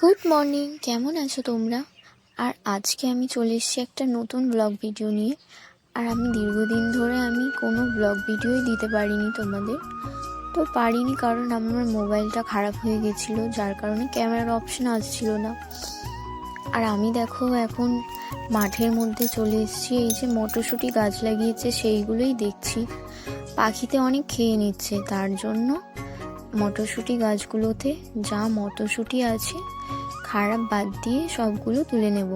Good morning, কেমন আছো তোমরা? আর আজকে আমি চলে এসেছি একটা নতুন ব্লগ ভিডিও নিয়ে। আর আমি দীর্ঘদিন ধরে কোনো ব্লগ ভিডিওই দিতে পারিনি তোমাদের। তো পারিনি কারণ আমার মোবাইলটা খারাপ হয়ে গেছিলো, যার কারণে ক্যামেরার অপশন আসছিল না। আর আমি দেখো এখন মাঠের মধ্যে চলে এসেছি, এই যে মটরশুঁটি গাছ লাগিয়েছে সেইগুলোই দেখছি। পাখিতে অনেক খেয়ে নিচ্ছে, তার জন্য মটরশুঁটি গাছগুলোতে যা মটরশুঁটি আছে খারাপ বাদ দিয়ে সবগুলো তুলে নেব।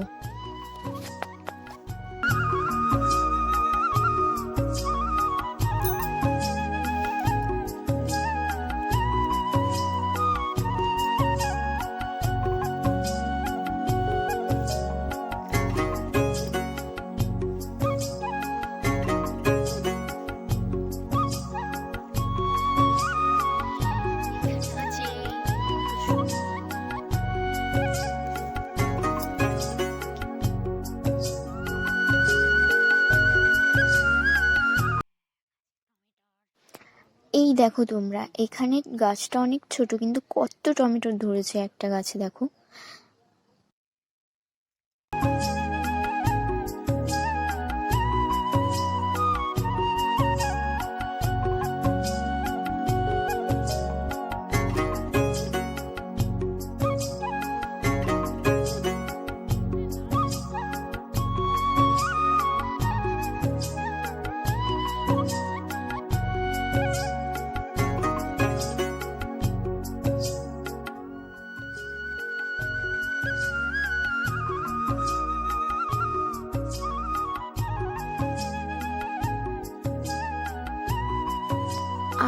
এই দেখো তোমরা, এখানে গাছটা অনেক ছোট কিন্তু কত টমেটো ধরেছে একটা গাছে, দেখো।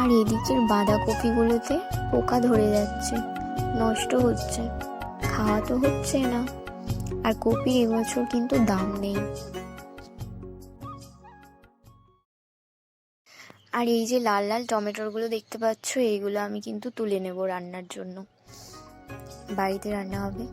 আর এদিকের বাঁধাকপিগুলোতে পোকা ধরে যাচ্ছে, নষ্ট হচ্ছে, খাওয়া তো হচ্ছে না। আর কপির এবছর কিন্তু দাম নেই। আর এই যে লাল লাল টমেটোগুলো দেখতে পাচ্ছ, এইগুলো আমি কিন্তু তুলে নেব রান্নার জন্য, বাড়িতে রান্না হবে।